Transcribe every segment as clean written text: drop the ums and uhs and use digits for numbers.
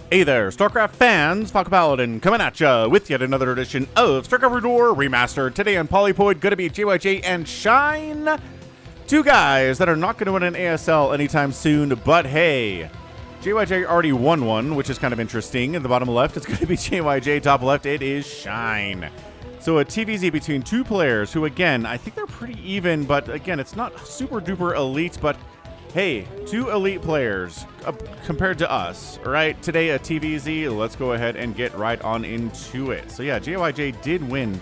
Hey there, StarCraft fans, Falcon Paladin coming at ya with yet another edition of StarCraft War Remastered. Today on Polypoid, gonna be JyJ and Shine. Two guys that are not gonna win an ASL anytime soon, but hey, JyJ already won one, which is kind of interesting. In the bottom left, it's gonna be JyJ, top left, it is Shine. So a TVZ between two players who, again, I think they're pretty even, but again, it's not super duper elite, but hey, two elite players compared to us, right? Today, a TVZ. Let's go ahead and get right on into it. So yeah, JyJ did win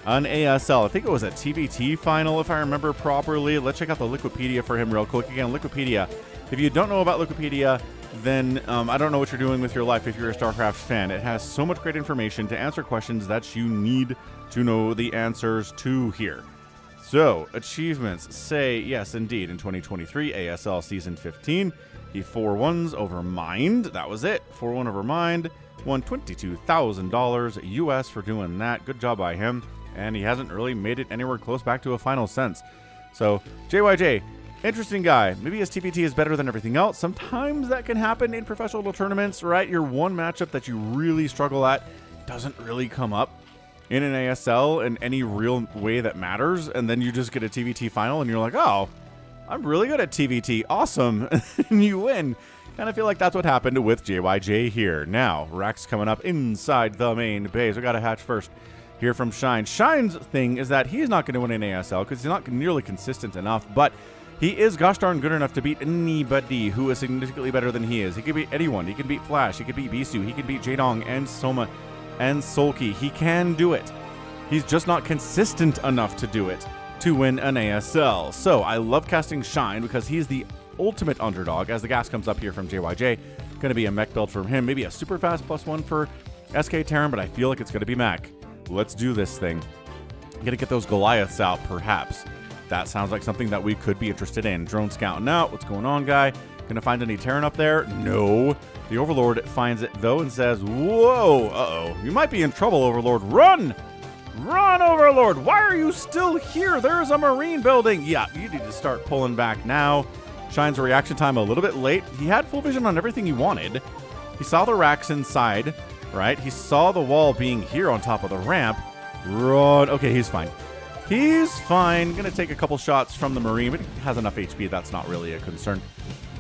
an ASL. I think it was a TBT final, if I remember properly. Let's check out the Wikipedia for him real quick. Again, Wikipedia. If you don't know about Wikipedia, then I don't know what you're doing with your life if you're a StarCraft fan. It has so much great information to answer questions that you need to know the answers to here. So, achievements say, yes, indeed, in 2023, ASL Season 15, he 4-1s over Mind. That was it. 4-1 over Mind. Won $22,000 US for doing that. Good job by him. And he hasn't really made it anywhere close back to a final since. So, JyJ, interesting guy. Maybe his TPT is better than everything else. Sometimes that can happen in professional tournaments, right? Your one matchup that you really struggle at doesn't really come up in an ASL in any real way that matters, and then you just get a TVT final and you're like, oh, I'm really good at TVT, awesome, and you win. Kind of feel like that's what happened with JyJ here. Now, Rax coming up inside the main base. We got a hatch first here from Shine. Shine's thing is that he's not going to win an ASL because he's not nearly consistent enough, but he is gosh darn good enough to beat anybody who is significantly better than he is. He can beat anyone. He can beat Flash. He can beat Bisu. He can beat Jaedong and Soma and Sulky. He can do it. He's just not consistent enough to do it to win an ASL. So I love casting Shine because he's the ultimate underdog. As the gas comes up here from JyJ, going to be a mech build from him. Maybe a super fast +1 for SK Terran, but I feel like it's going to be mech. Let's do this thing. Going to get those Goliaths out, perhaps. That sounds like something that we could be interested in. Drone scouting out. What's going on, guy? Going to find any Terran up there? No. The Overlord finds it, though, and says, whoa, uh-oh. You might be in trouble, Overlord. Run! Run, Overlord! Why are you still here? There's a Marine building! Yeah, you need to start pulling back now. Shine's reaction time a little bit late. He had full vision on everything he wanted. He saw the racks inside, right? He saw the wall being here on top of the ramp. Run. Okay, he's fine. He's fine. Gonna take a couple shots from the Marine, but he has enough HP. That's not really a concern.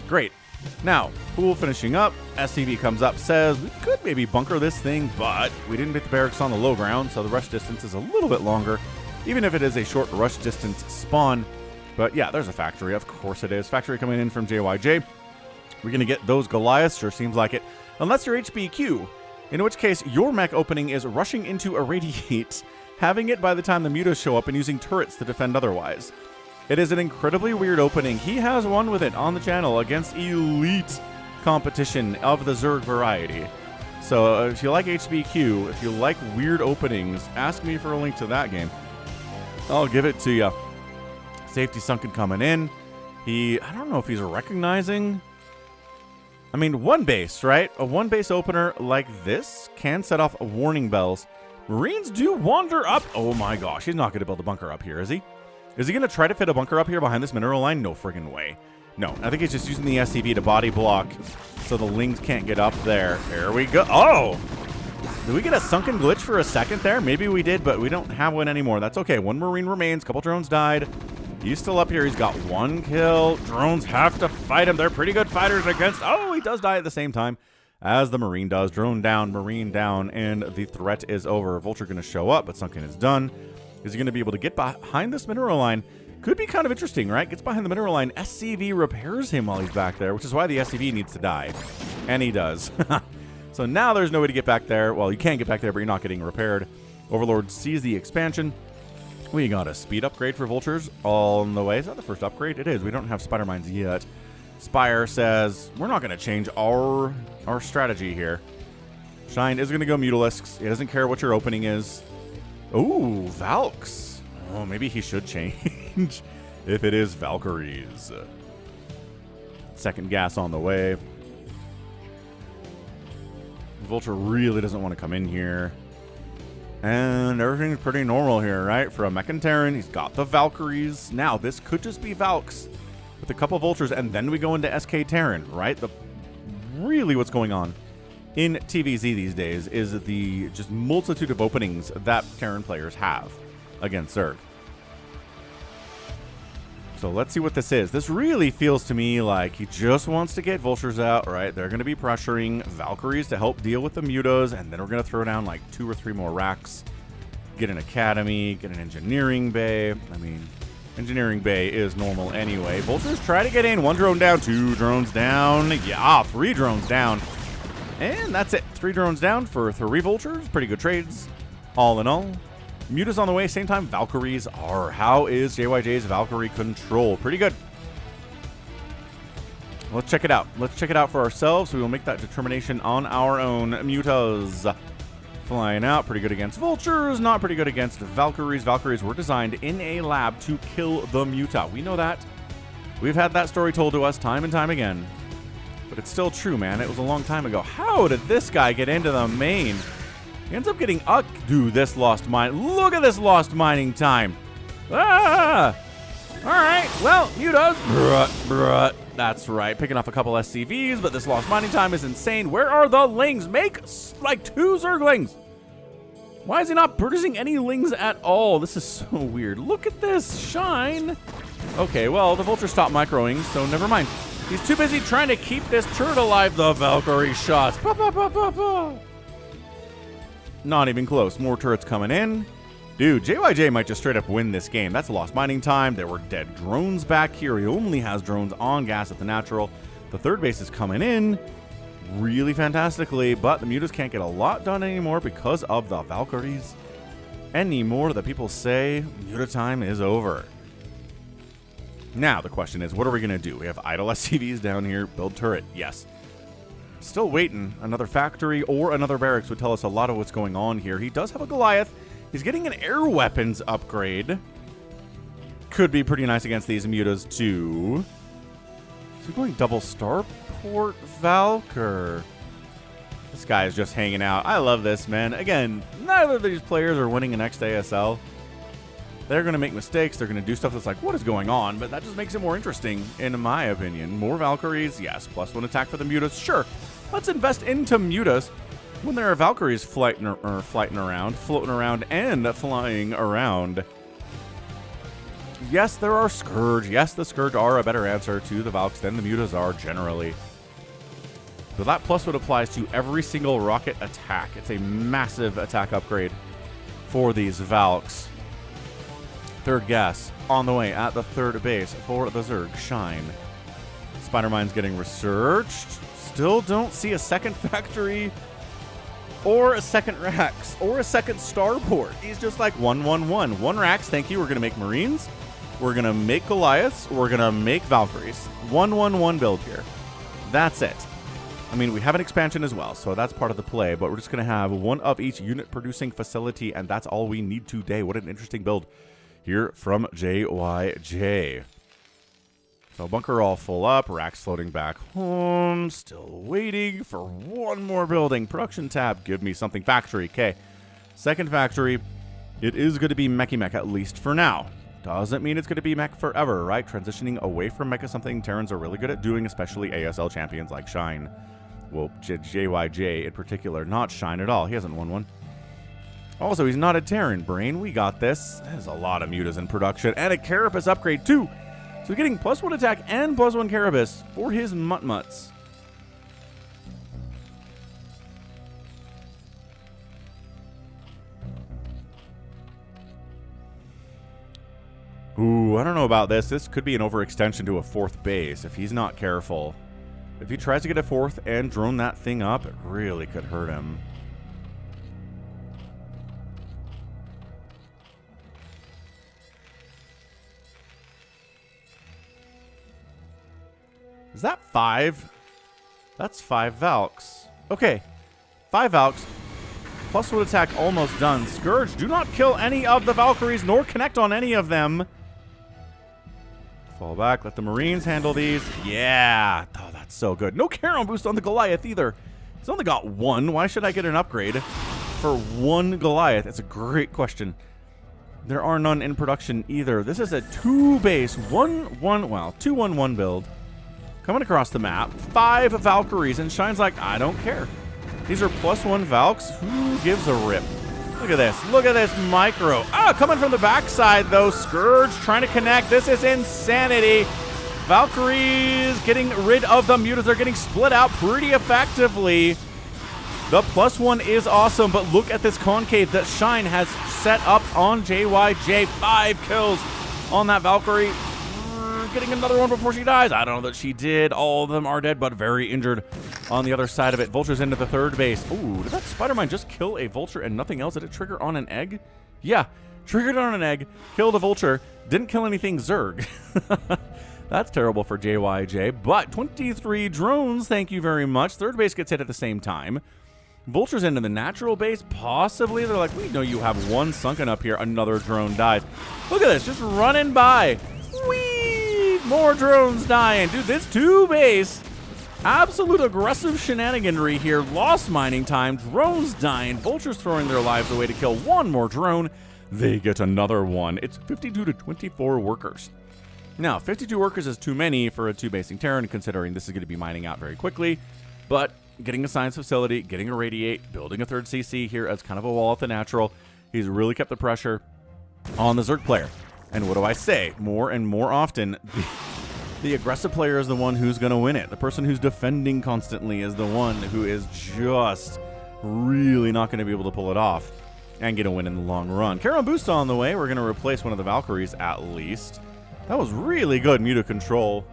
Great. Now, pool finishing up. SCV comes up, says we could maybe bunker this thing, but we didn't hit the barracks on the low ground, so the rush distance is a little bit longer, even if it is a short rush distance spawn. But yeah, there's a factory. Of course it is. Factory coming in from JyJ. We're going to get those Goliaths. Sure seems like it. Unless you're HBQ, in which case your mech opening is rushing into Irradiate, having it by the time the mutas show up, and using turrets to defend otherwise. It is an incredibly weird opening. He has won with it on the channel against elite competition of the Zerg variety. So if you like HBQ, if you like weird openings, ask me for a link to that game. I'll give it to you. Safety Sunken coming in. I don't know if he's recognizing. I mean, one base, right? A one base opener like this can set off warning bells. Marines do wander up. Oh my gosh, he's not going to build a bunker up here, is he? Is he going to try to fit a bunker up here behind this mineral line? No friggin' way. No, I think he's just using the SCV to body block so the Lings can't get up there. There we go. Oh! Did we get a sunken glitch for a second there? Maybe we did, but we don't have one anymore. That's okay. One Marine remains. Couple drones died. He's still up here. He's got one kill. Drones have to fight him. They're pretty good fighters against... Oh, he does die at the same time as the Marine does. Drone down, Marine down, and the threat is over. Vulture going to show up, but sunken is done. Is he going to be able to get behind this mineral line? Could be kind of interesting, right? Gets behind the mineral line. SCV repairs him while he's back there, which is why the SCV needs to die. And he does. So now there's no way to get back there. Well, you can get back there, but you're not getting repaired. Overlord sees the expansion. We got a speed upgrade for Vultures on the way. Is that the first upgrade? It is. We don't have Spider Mines yet. Spire says, we're not going to change our strategy here. Shine is going to go Mutalisks. He doesn't care what your opening is. Ooh, Valks. Oh, maybe he should change if it is Valkyries. Second gas on the way. Vulture really doesn't want to come in here. And everything's pretty normal here, right? For a Mechan Terran, he's got the Valkyries. Now, this could just be Valks with a couple Vultures, and then we go into SK Terran, right? Really what's going on in TVZ these days is the just multitude of openings that Terran players have against Zerg. So let's see what this is. This really feels to me like he just wants to get Vultures out, right? They're going to be pressuring Valkyries to help deal with the Mutas, and then we're going to throw down like 2 or 3 more racks. Get an Academy, get an Engineering Bay. I mean, Engineering Bay is normal anyway. Vultures try to get in. 1 drone down, 2 drones down. Yeah, 3 drones down. And that's it. 3 drones down for 3 Vultures. Pretty good trades, all in all. Mutas on the way, same time Valkyries are. How is JyJ's Valkyrie control? Pretty good. Let's check it out. Let's check it out for ourselves. We will make that determination on our own. Mutas flying out. Pretty good against Vultures. Not pretty good against Valkyries. Valkyries were designed in a lab to kill the Muta. We know that. We've had that story told to us time and time again. But it's still true, man. It was a long time ago. How did this guy get into the main? He ends up getting dude, this lost mine. Look at this lost mining time. Ah! All right, well, Mutas. Bruh. That's right, picking off a couple SCVs, but this lost mining time is insane. Where are the lings? Make like 2 Zerglings. Why is he not producing any lings at all? This is so weird. Look at this, Shine. Okay, well, the Vulture stopped microing, so never mind. He's too busy trying to keep this turret alive. The Valkyrie shots. Not even close. More turrets coming in. Dude, JyJ might just straight up win this game. That's lost mining time. There were dead drones back here. He only has drones on gas at the natural. The 3rd base is coming in really fantastically, but the Mutas can't get a lot done anymore because of the Valkyries. Anymore, the people say Muta time is over. Now, the question is, what are we going to do? We have idle SCVs down here. Build turret. Yes. Still waiting. Another factory or another barracks would tell us a lot of what's going on here. He does have a Goliath. He's getting an air weapons upgrade. Could be pretty nice against these Mutas, too. Is he going double starport Valkyr? This guy is just hanging out. I love this, man. Again, neither of these players are winning the next ASL. They're going to make mistakes. They're going to do stuff that's like, what is going on? But that just makes it more interesting, in my opinion. More Valkyries, yes. +1 attack for the Mutas, sure. Let's invest into Mutas when there are Valkyries floating around, and flying around. Yes, there are Scourge. Yes, the Scourge are a better answer to the Valks than the Mutas are generally. But that +1 applies to every single rocket attack. It's a massive attack upgrade for these Valks. 3rd gas on the way at the 3rd base for the Zerg Shine. Spider Mine's getting researched. Still don't see a 2nd factory or a 2nd racks or a 2nd starport. He's just like 1-1-1. 1 racks, thank you. We're going to make Marines. We're going to make Goliaths. We're going to make Valkyries. 1-1-1 build here. That's it. I mean, we have an expansion as well, so that's part of the play, but we're just going to have 1 of each unit producing facility, and that's all we need today. What an interesting build here from JyJ. So bunker all full up, racks floating back home, still waiting for 1 more building. Production tab, give me something. Factory, okay. 2nd factory, it is going to be Mech at least for now. Doesn't mean it's going to be mech forever, right? Transitioning away from mech is something Terrans are really good at doing, especially ASL champions like Shine. Well, JyJ in particular, not Shine at all. He hasn't won one. Also, he's not a Terran brain. We got this. There's a lot of Mutas in production, and a Carapace upgrade too. So getting +1 attack and +1 Carapace for his Mutts. Ooh, I don't know about this. This could be an overextension to a 4th base if he's not careful. If he tries to get a 4th and drone that thing up, it really could hurt him. Is that 5? That's 5 Valks. Okay. 5 Valks. +1 attack almost done. Scourge, do not kill any of the Valkyries, nor connect on any of them. Fall back. Let the Marines handle these. Yeah. Oh, that's so good. No Charon boost on the Goliath either. He's only got 1. Why should I get an upgrade for 1 Goliath? It's a great question. There are none in production either. This is a 2-base, 2-1-1 build. Coming across the map. 5 Valkyries, and Shine's like, I don't care. These are +1 Valks. Who gives a rip? Look at this. Look at this micro. Ah, coming from the backside, though. Scourge trying to connect. This is insanity. Valkyries getting rid of the mutas. They're getting split out pretty effectively. The +1 is awesome, but look at this concave that Shine has set up on JyJ. 5 kills on that Valkyrie. Getting another one before she dies. I don't know that she did. All of them are dead, but very injured on the other side of it. Vulture's into the third base. Ooh, did that Spider Mine just kill a Vulture and nothing else? Did it trigger on an egg? Yeah, triggered on an egg, killed a Vulture, didn't kill anything Zerg. That's terrible for JyJ, but 23 drones, thank you very much. Third base gets hit at the same time. Vulture's into the natural base, possibly. They're like, we know you have one sunken up here. Another drone dies. Look at this, just running by. Whee! More drones dying. Dude, this 2-base, absolute aggressive shenaniganry here. Lost mining time, drones dying, Vultures throwing their lives away to kill one more drone. They get another one. It's 52 to 24 workers. Now, 52 workers is too many for a 2-basing Terran, considering this is going to be mining out very quickly. But getting a science facility, getting a radiate, building a third CC here as kind of a wall at the natural, he's really kept the pressure on the Zerg player. And what do I say? More and more often, the aggressive player is the one who's going to win it. The person who's defending constantly is the one who is just really not going to be able to pull it off and get a win in the long run. Charon Boost on the way. We're going to replace one of the Valkyries at least. That was really good Muta control.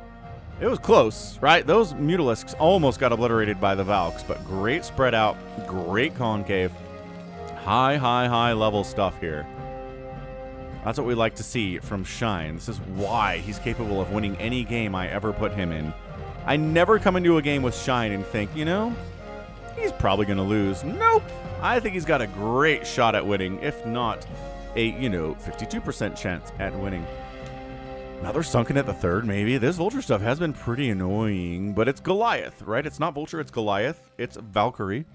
It was close, right? Those Mutalisks almost got obliterated by the Valks, but great spread out, great concave. High level stuff here. That's what we like to see from Shine. This is why he's capable of winning any game I ever put him in. I never come into a game with Shine and think, you know, he's probably going to lose. Nope. I think he's got a great shot at winning, if not a, 52% chance at winning. Another sunken at the third, maybe. This Vulture stuff has been pretty annoying, but it's Goliath, right? It's not Vulture, it's Goliath. It's Valkyrie.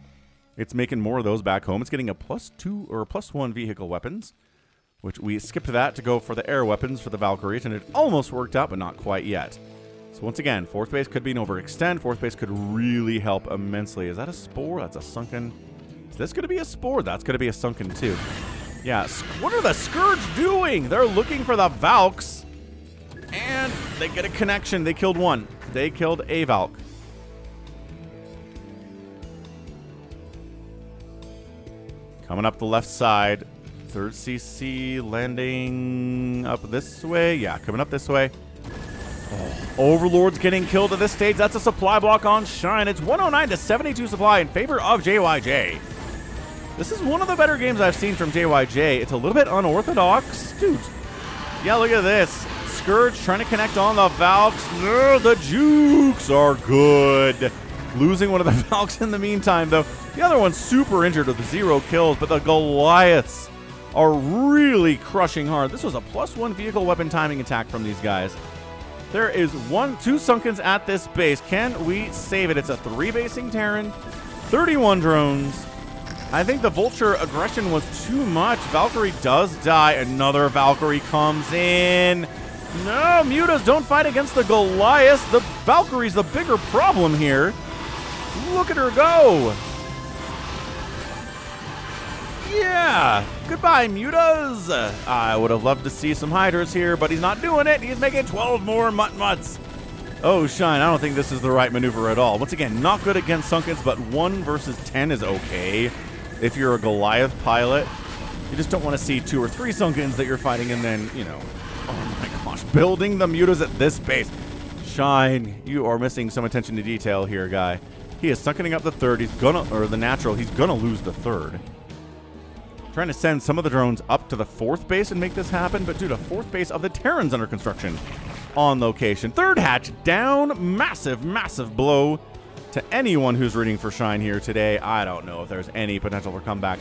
It's making more of those back home. It's getting a +2 or a +1 vehicle weapons, which we skipped that to go for the air weapons for the Valkyries, and it almost worked out, but not quite yet. So once again, fourth base could be an overextend. Fourth base could really help immensely. Is that a spore? That's a sunken. Is this going to be a spore? That's going to be a sunken too. Yeah, what are the Scourge doing? They're looking for the Valks. And they get a connection. They killed one. They killed a Valk. Coming up the left side. Third CC landing up this way. Yeah, coming up this way. Oh, Overlord's getting killed at this stage. That's a supply block on Shine. It's 109 to 72 supply in favor of JyJ. This is one of the better games I've seen from JyJ. It's a little bit unorthodox. Dude. Yeah, look at this. Scourge trying to connect on the Valks. No, the Jukes are good. Losing one of the Valks in the meantime, though. The other one's super injured with 0 kills, but the Goliaths are really crushing hard. This was a +1 vehicle weapon timing attack from these guys. There is 2 sunkens at this base. Can we save it? It's a 3-basing Terran, 31 drones. I think the Vulture aggression was too much. Valkyrie does die. Another Valkyrie comes in. No, Mutas don't fight against the Goliath. The Valkyrie's the bigger problem here. Look at her go. Yeah. Goodbye, Mutas. I would have loved to see some Hydras here, but he's not doing it. He's making 12 more Mutt-Mutts. Oh, Shine, I don't think this is the right maneuver at all. Once again, not good against Sunkens, but 1 versus 10 is okay. If you're a Goliath pilot, you just don't want to see 2 or 3 Sunkens that you're fighting and then, oh my gosh, building the Mutas at this base. Shine, you are missing some attention to detail here, guy. He is sunkening up the third. He's gonna, or the natural, he's gonna lose the third. Trying to send some of the drones up to the 4th base and make this happen, but dude, a 4th base of the Terrans under construction on location. Third hatch down. Massive blow to anyone who's rooting for Shine here today. I don't know if there's any potential for comeback.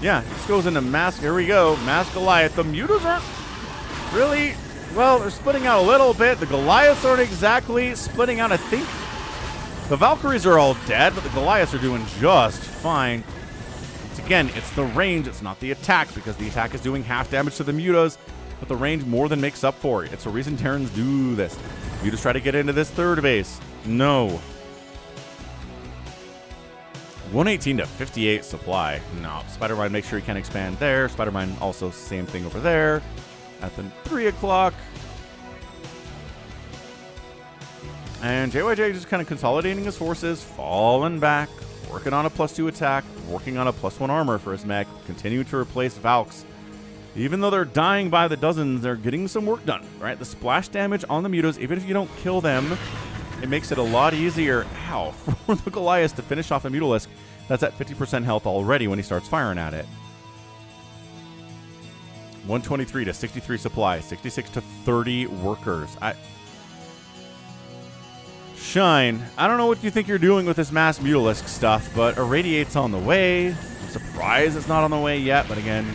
Yeah, this goes into mass. Here we go. Mass Goliath. The Mutas aren't really, well, they're splitting out a little bit. The Goliaths aren't exactly splitting out, I think. The Valkyries are all dead, but the Goliaths are doing just fine. Once again, it's the range. It's not the attack, because the attack is doing half damage to the Mutas, but the range more than makes up for it. It's the reason Terrans do this. Mutas try to get into this third base. No. 118 to 58 supply. No, Spider-Mine, make sure you can expand there. Spider-Mine also same thing over there. At the 3 o'clock. And JyJ just kind of consolidating his forces, falling back, working on a +2 attack, working on a +1 armor for his mech, continuing to replace Valks. Even though they're dying by the dozens, they're getting some work done, right? The splash damage on the mutas, even if you don't kill them, it makes it a lot easier, ow, for the Goliath to finish off a Mutalisk that's at 50% health already when he starts firing at it. 123 to 63 supply, 66 to 30 workers. Shine, I don't know what you think you're doing with this mass Mutalisk stuff, but Irradiate's on the way. I'm surprised it's not on the way yet, but again...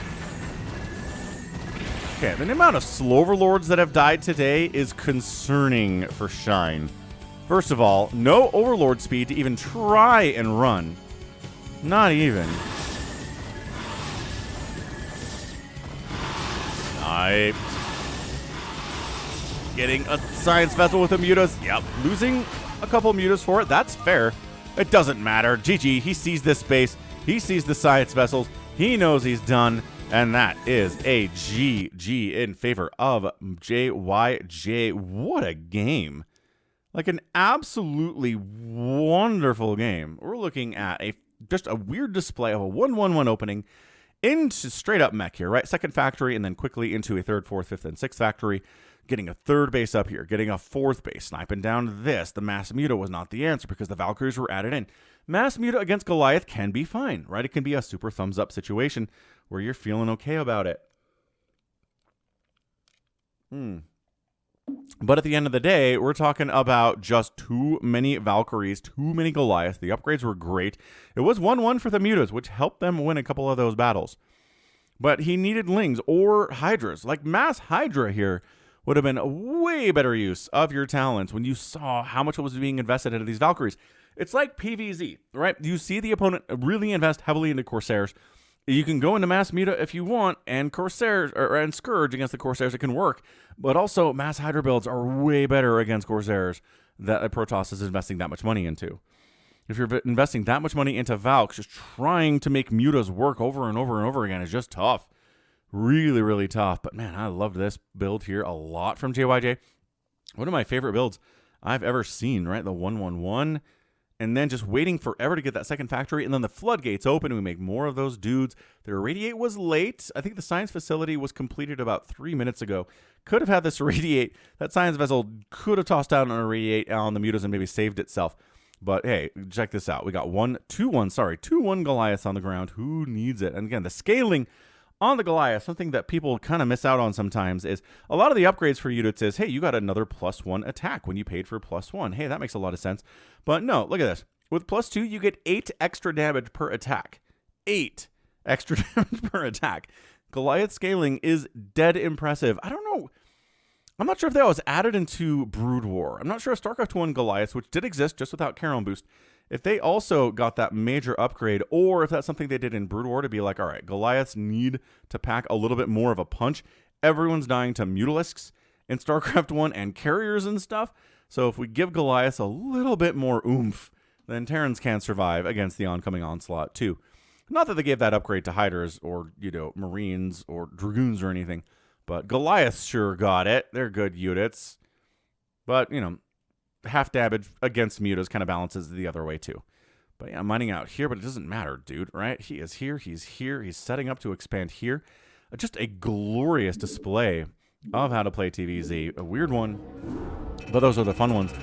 Okay, the amount of Sloverlords that have died today is concerning for Shine. First of all, no Overlord speed to even try and run. Not even. Sniped. Getting a Science Vessel with a Mutas. Yep, losing a couple Mutas for it. That's fair. It doesn't matter. GG, he sees this space. He sees the Science Vessels. He knows he's done. And that is a GG in favor of JyJ. What a game. Like an absolutely wonderful game. We're looking at just a weird display of a 1-1-1 opening into straight up mech here, right? Second factory and then quickly into a third, fourth, fifth, and sixth factory. Getting a third base up here, getting a fourth base, sniping down this. The Mass Muta was not the answer because the Valkyries were added in. Mass Muta against Goliath can be fine, right? It can be a super thumbs up situation where you're feeling okay about it. But at the end of the day, we're talking about just too many Valkyries, too many Goliaths. The upgrades were great. It was 1-1 for the Mutas, which helped them win a couple of those battles. But he needed Lings or Hydras. Like Mass Hydra here would have been a way better use of your talents when you saw how much was being invested into these Valkyries. It's like PvZ, right? You see the opponent really invest heavily into Corsairs. You can go into Mass Muta if you want, and Corsairs and Scourge against the Corsairs, it can work. But also, Mass Hydra builds are way better against Corsairs that Protoss is investing that much money into. If you're investing that much money into Valks, just trying to make Mutas work over and over and over again is just tough. Really, really tough. But man, I loved this build here a lot from JyJ. One of my favorite builds I've ever seen, right? The 1-1-1. And then just waiting forever to get that second factory. And then the floodgates open and we make more of those dudes. Their Irradiate was late. I think the science facility was completed about 3 minutes ago. Could have had this Irradiate. That science vessel could have tossed down an Irradiate on the Mutas and maybe saved itself. But hey, check this out. We got 2-1 Goliaths on the ground. Who needs it? And again, the scaling on the Goliath, something that people kind of miss out on sometimes is a lot of the upgrades for units is, hey, you got another +1 attack when you paid for +1. Hey, that makes a lot of sense. But no, look at this. With +2, you get 8 extra damage per attack. 8 extra damage per attack. Goliath scaling is dead impressive. I don't know. I'm not sure if that was added into Brood War. I'm not sure if StarCraft 1 Goliaths, which did exist just without Carol Boost, if they also got that major upgrade, or if that's something they did in Brood War to be like, all right, Goliaths need to pack a little bit more of a punch. Everyone's dying to Mutalisks in StarCraft 1 and carriers and stuff. So if we give Goliaths a little bit more oomph, then Terrans can survive against the oncoming onslaught too. Not that they gave that upgrade to Hydras or, Marines or Dragoons or anything, but Goliaths sure got it. They're good units. But, half damage against Mutas kind of balances the other way too. But yeah, mining out here, but it doesn't matter, dude, right? He is here. He's here. He's setting up to expand here. Just a glorious display of how to play TVZ. A weird one, but those are the fun ones.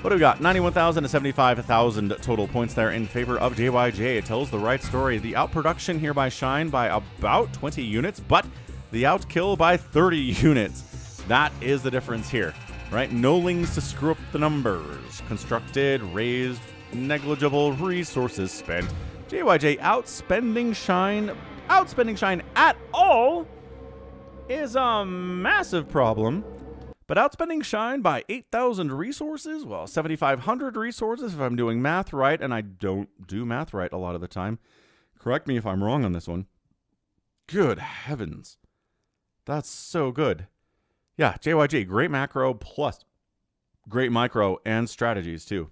What do we got? 91,000 to 75,000 total points there in favor of JyJ. It tells the right story. The outproduction here by Shine by about 20 units, but the outkill by 30 units. That is the difference here. Right? No Lings to screw up the numbers. Constructed, raised, negligible resources spent. JyJ outspending Shine at all is a massive problem. But outspending Shine by 8,000 resources, well, 7,500 resources if I'm doing math right, and I don't do math right a lot of the time. Correct me if I'm wrong on this one. Good heavens. That's so good. Yeah, JyJ, great macro plus great micro and strategies too.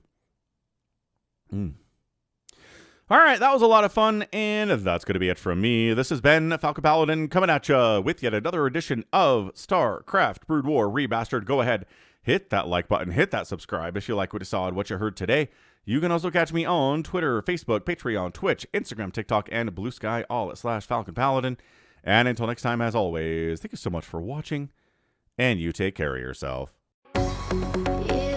All right, that was a lot of fun, and that's going to be it from me. This has been Falcon Paladin coming at you with yet another edition of StarCraft Brood War Remastered. Go ahead, hit that like button, hit that subscribe if you like what you saw and what you heard today. You can also catch me on Twitter, Facebook, Patreon, Twitch, Instagram, TikTok, and Blue Sky, all at /Falcon Paladin. And until next time, as always, thank you so much for watching, and you take care of yourself. Yeah.